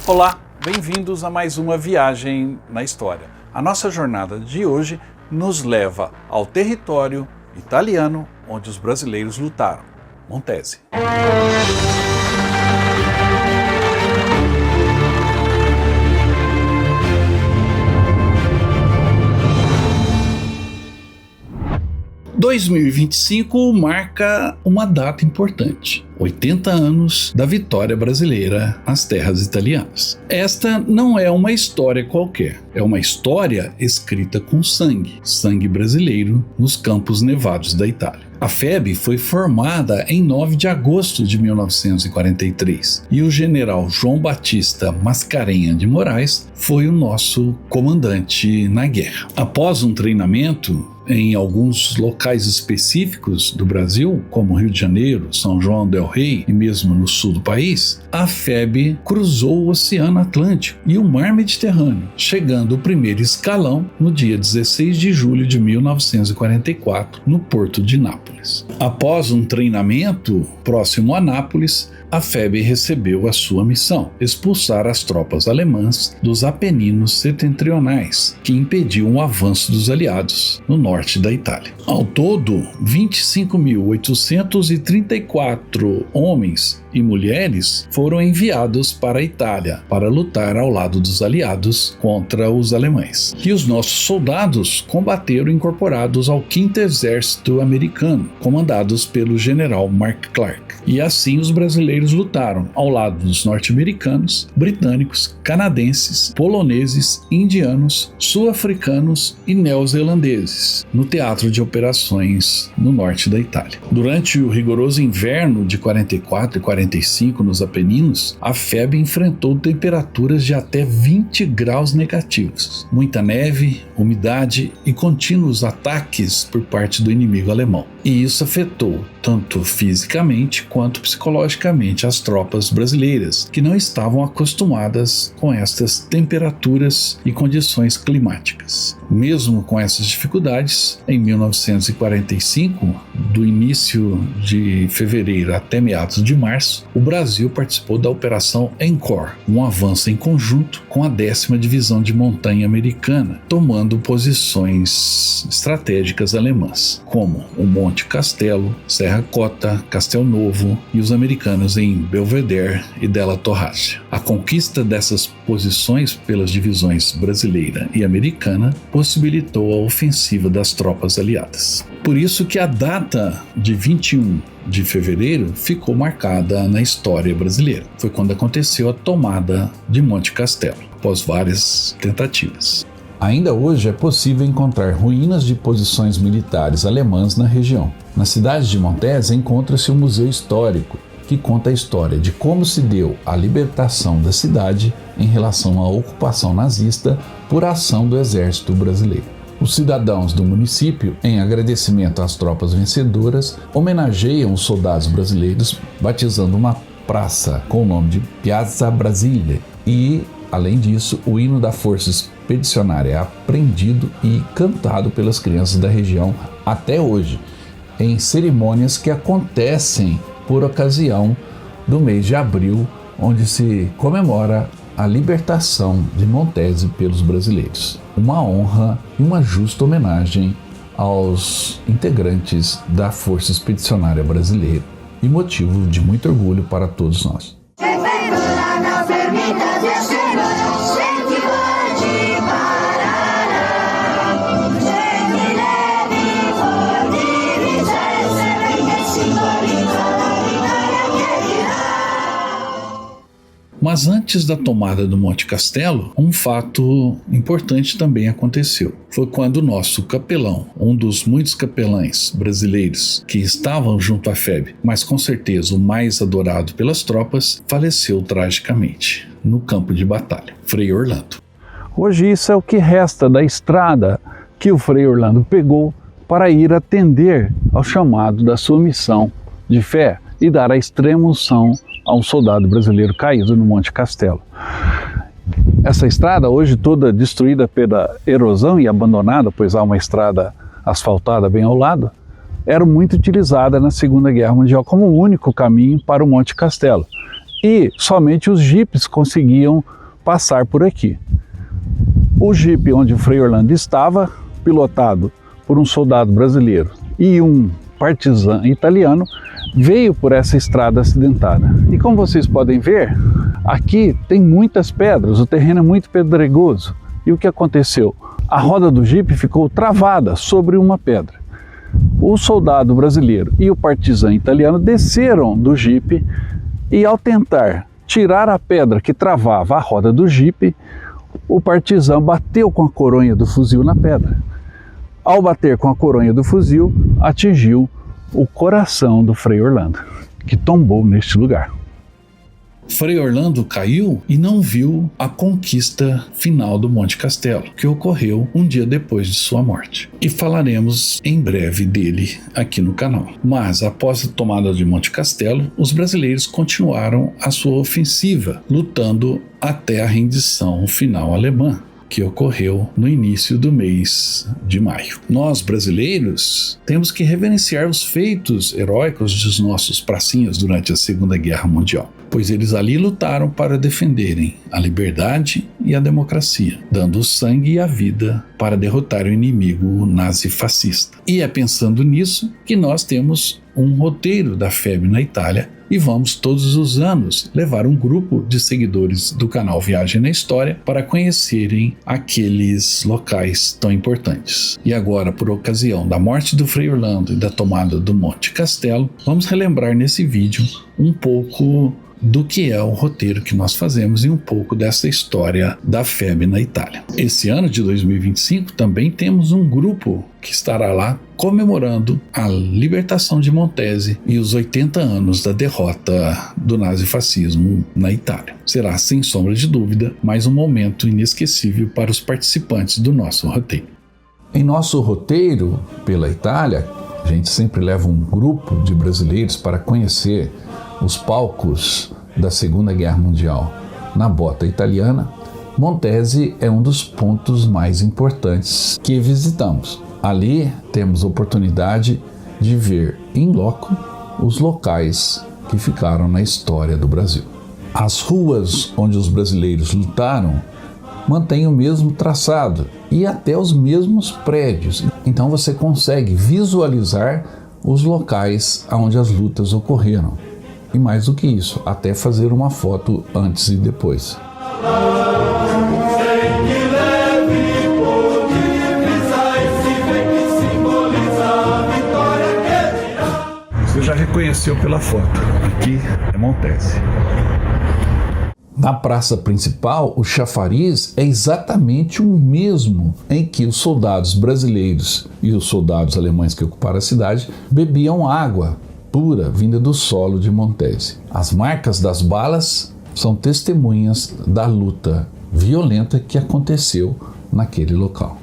Olá, bem-vindos a mais uma viagem na história. A nossa jornada de hoje nos leva ao território italiano onde os brasileiros lutaram, Montese. « 2025 marca uma data importante. 80 anos da vitória brasileira nas terras italianas. Esta não é uma história qualquer, é uma história escrita com sangue brasileiro nos campos nevados da Itália. A FEB foi formada em 9 de agosto de 1943 e o general João Batista Mascarenhas de Moraes foi o nosso comandante na guerra. Após um treinamento em alguns locais específicos do Brasil, como Rio de Janeiro, São João del Rei e mesmo no sul do país, a FEB cruzou o Oceano Atlântico e o Mar Mediterrâneo, chegando ao primeiro escalão no dia 16 de julho de 1944, no porto de Nápoles. Após um treinamento próximo a Nápoles, a FEB recebeu a sua missão: expulsar as tropas alemãs dos Apeninos setentrionais, que impediam o avanço dos aliados no norte da Itália. Ao todo, 25.834 homens e mulheres foram enviados para a Itália para lutar ao lado dos aliados contra os alemães. E os nossos soldados combateram incorporados ao 5º Exército Americano, comandados pelo general Mark Clark. E assim os brasileiros lutaram ao lado dos norte-americanos, britânicos, canadenses, poloneses, indianos, sul-africanos e neozelandeses no teatro de operações no norte da Itália. Durante o rigoroso inverno de 44 e 45 nos Apeninos, a FEB enfrentou temperaturas de até 20 graus negativos, muita neve, umidade e contínuos ataques por parte do inimigo alemão. E isso afetou tanto fisicamente quanto psicologicamente as tropas brasileiras, que não estavam acostumadas com estas temperaturas e condições climáticas. Mesmo com essas dificuldades, em 1945, do início de fevereiro até meados de março, o Brasil participou da Operação Encore, um avanço em conjunto com a 10ª Divisão de Montanha Americana, tomando posições estratégicas alemãs, como o Monte Castelo, Serra Cota, Castel Novo e os americanos em Belvedere e Della Torracia. A conquista dessas posições pelas divisões brasileira e americana possibilitou a ofensiva das tropas aliadas. Por isso que a data de 21 de fevereiro ficou marcada na história brasileira. Foi quando aconteceu a tomada de Monte Castelo, após várias tentativas. Ainda hoje é possível encontrar ruínas de posições militares alemãs na região. Na cidade de Montese encontra-se um museu histórico que conta a história de como se deu a libertação da cidade em relação à ocupação nazista por ação do exército brasileiro. Os cidadãos do município, em agradecimento às tropas vencedoras, homenageiam os soldados brasileiros batizando uma praça com o nome de Piazza Brasile e, além disso, o hino da Força Expedicionária é aprendido e cantado pelas crianças da região até hoje, em cerimônias que acontecem por ocasião do mês de abril, onde se comemora a libertação de Montese pelos brasileiros. Uma honra e uma justa homenagem aos integrantes da Força Expedicionária Brasileira e motivo de muito orgulho para todos nós. Mas antes da tomada do Monte Castelo, um fato importante também aconteceu. Foi quando o nosso capelão, um dos muitos capelães brasileiros que estavam junto à FEB, mas com certeza o mais adorado pelas tropas, faleceu tragicamente no campo de batalha, Frei Orlando. Hoje isso é o que resta da estrada que o Frei Orlando pegou para ir atender ao chamado da sua missão de fé e dar a extrema unção a um soldado brasileiro caído no Monte Castelo. Essa estrada, hoje toda destruída pela erosão e abandonada, pois há uma estrada asfaltada bem ao lado, era muito utilizada na Segunda Guerra Mundial como o único caminho para o Monte Castelo. E somente os jipes conseguiam passar por aqui. O jipe onde o Frei Orlando estava, pilotado por um soldado brasileiro e um partizan italiano, veio por essa estrada acidentada. E como vocês podem ver, aqui tem muitas pedras, o terreno é muito pedregoso. E o que aconteceu? A roda do jipe ficou travada sobre uma pedra. O soldado brasileiro e o partizan italiano desceram do jipe e, ao tentar tirar a pedra que travava a roda do jipe, o partizan bateu com a coronha do fuzil na pedra. Ao bater com a coronha do fuzil, atingiu o coração do Frei Orlando, que tombou neste lugar. Frei Orlando caiu e não viu a conquista final do Monte Castelo, que ocorreu um dia depois de sua morte. E falaremos em breve dele aqui no canal. Mas após a tomada de Monte Castelo, os brasileiros continuaram a sua ofensiva, lutando até a rendição final alemã, que ocorreu no início do mês de maio. Nós, brasileiros, temos que reverenciar os feitos heróicos dos nossos pracinhas durante a Segunda Guerra Mundial, pois eles ali lutaram para defenderem a liberdade e a democracia, dando o sangue e a vida para derrotar o inimigo nazi-fascista. E é pensando nisso que nós temos um roteiro da FEB na Itália e vamos todos os anos levar um grupo de seguidores do canal Viagem na História para conhecerem aqueles locais tão importantes. E agora, por ocasião da morte do Frei Orlando e da tomada do Monte Castelo, vamos relembrar nesse vídeo um pouco do que é o roteiro que nós fazemos e um pouco dessa história da FEB na Itália. Esse ano de 2025 também temos um grupo que estará lá comemorando a libertação de Montese e os 80 anos da derrota do nazifascismo na Itália. Será, sem sombra de dúvida, mais um momento inesquecível para os participantes do nosso roteiro. Em nosso roteiro pela Itália, a gente sempre leva um grupo de brasileiros para conhecer os palcos da Segunda Guerra Mundial na bota italiana. Montese é um dos pontos mais importantes que visitamos. Ali temos oportunidade de ver em loco os locais que ficaram na história do Brasil. As ruas onde os brasileiros lutaram mantêm o mesmo traçado e até os mesmos prédios. Então você consegue visualizar os locais onde as lutas ocorreram. E mais do que isso, até fazer uma foto antes e depois. Você já reconheceu pela foto, aqui é Montese. Na praça principal, o chafariz é exatamente o mesmo em que os soldados brasileiros e os soldados alemães que ocuparam a cidade bebiam água pura vinda do solo de Montese. As marcas das balas são testemunhas da luta violenta que aconteceu naquele local.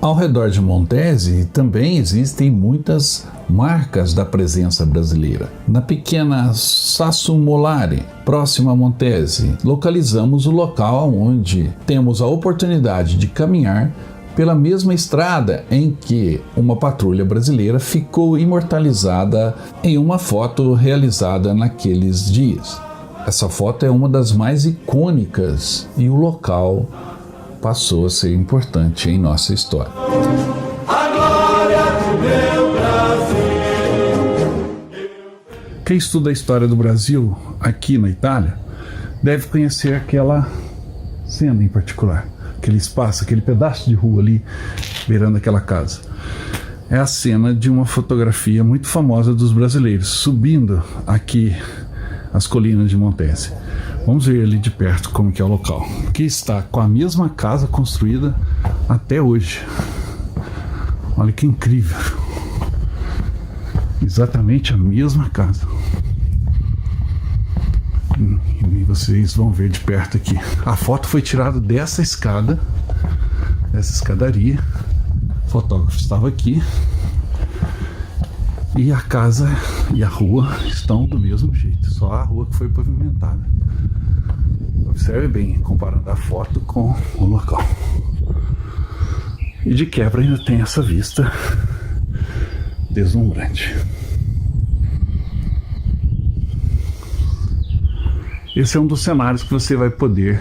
Ao redor de Montese também existem muitas marcas da presença brasileira. Na pequena Sasso Molare, próxima a Montese, localizamos o local onde temos a oportunidade de caminhar pela mesma estrada em que uma patrulha brasileira ficou imortalizada em uma foto realizada naqueles dias. Essa foto é uma das mais icônicas e o local passou a ser importante em nossa história. A glória do meu Brasil. Quem estuda a história do Brasil aqui na Itália deve conhecer aquela cena em particular, aquele espaço, aquele pedaço de rua ali beirando aquela casa. É a cena de uma fotografia muito famosa dos brasileiros subindo aqui as colinas de Montese. Vamos ver ali de perto como que é o local, que está com a mesma casa construída até hoje. Olha que incrível. Exatamente a mesma casa. E vocês vão ver de perto aqui. A foto foi tirada dessa escada, dessa escadaria. O fotógrafo estava aqui. E a casa e a rua estão do mesmo jeito, só a rua que foi pavimentada. Observe bem, comparando a foto com o local. E de quebra ainda tem essa vista deslumbrante. Esse é um dos cenários que você vai poder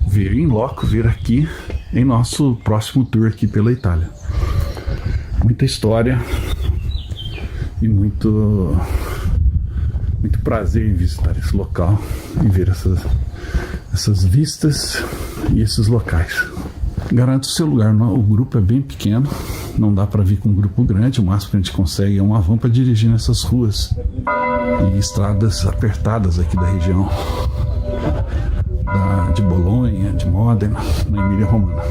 ver em loco, ver aqui em nosso próximo tour aqui pela Itália. Muita história e muito prazer em visitar esse local e ver essas vistas e esses locais. Garanto o seu lugar, o grupo é bem pequeno, não dá para vir com um grupo grande, o máximo que a gente consegue é uma van para dirigir nessas ruas e estradas apertadas aqui da região de Bolonha, de Modena, na Emília-Romagna.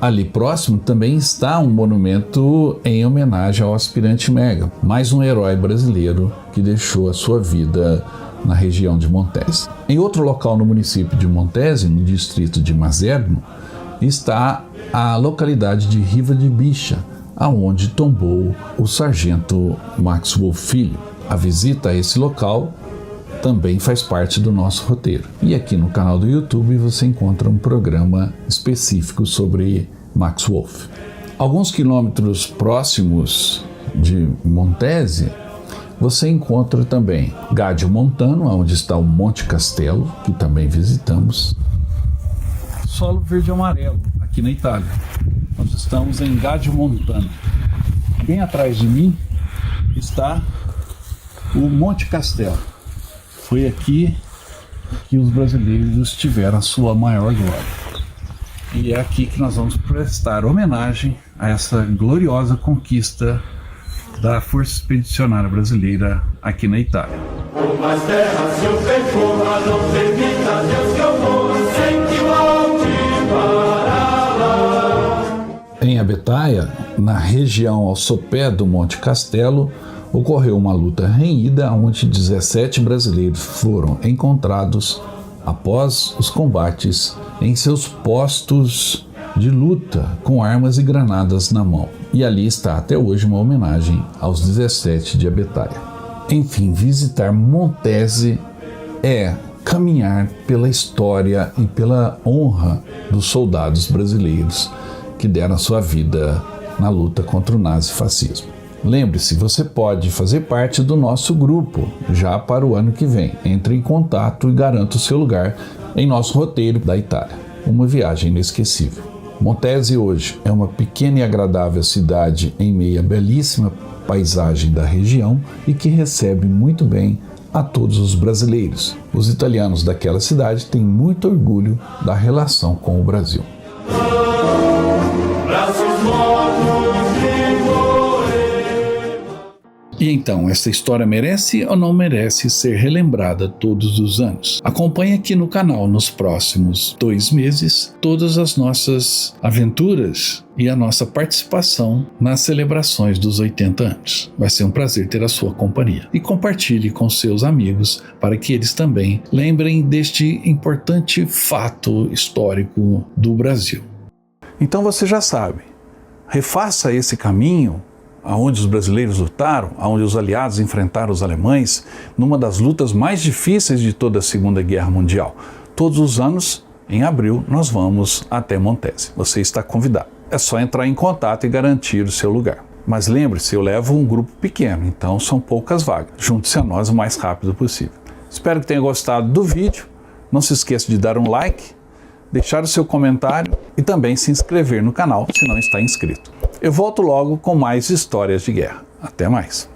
Ali próximo também está um monumento em homenagem ao aspirante Mega, mais um herói brasileiro que deixou a sua vida na região de Montese. Em outro local no município de Montese, no distrito de Mazerno, está a localidade de Riva de Bicha, aonde tombou o sargento Max Wolf Filho. A visita a esse local também faz parte do nosso roteiro. E aqui no canal do YouTube você encontra um programa específico sobre Max Wolf. Alguns quilômetros próximos de Montese, você encontra também Gadio Montano, onde está o Monte Castelo, que também visitamos. Solo verde e amarelo, aqui na Itália. Nós estamos em Gadio Montano. Bem atrás de mim está o Monte Castelo. Foi aqui que os brasileiros tiveram a sua maior glória. E é aqui que nós vamos prestar homenagem a essa gloriosa conquista da Força Expedicionária Brasileira aqui na Itália. Em Abetaia, na região ao sopé do Monte Castelo, ocorreu uma luta renhida onde 17 brasileiros foram encontrados após os combates em seus postos de luta com armas e granadas na mão. E ali está até hoje uma homenagem aos 17 de Abetaia. Enfim, visitar Montese é caminhar pela história e pela honra dos soldados brasileiros que deram a sua vida na luta contra o nazifascismo. Lembre-se, você pode fazer parte do nosso grupo já para o ano que vem. Entre em contato e garanta o seu lugar em nosso roteiro da Itália. Uma viagem inesquecível. Montese hoje é uma pequena e agradável cidade em meio à belíssima paisagem da região e que recebe muito bem a todos os brasileiros. Os italianos daquela cidade têm muito orgulho da relação com o Brasil. E então, essa história merece ou não merece ser relembrada todos os anos? Acompanhe aqui no canal nos próximos 2 meses todas as nossas aventuras e a nossa participação nas celebrações dos 80 anos. Vai ser um prazer ter a sua companhia. E compartilhe com seus amigos para que eles também lembrem deste importante fato histórico do Brasil. Então você já sabe, refaça esse caminho aonde os brasileiros lutaram, aonde os aliados enfrentaram os alemães, numa das lutas mais difíceis de toda a Segunda Guerra Mundial. Todos os anos, em abril, nós vamos até Montese. Você está convidado. É só entrar em contato e garantir o seu lugar. Mas lembre-se, eu levo um grupo pequeno, então são poucas vagas. Junte-se a nós o mais rápido possível. Espero que tenha gostado do vídeo. Não se esqueça de dar um like, deixar o seu comentário e também se inscrever no canal se não está inscrito. Eu volto logo com mais histórias de guerra. Até mais!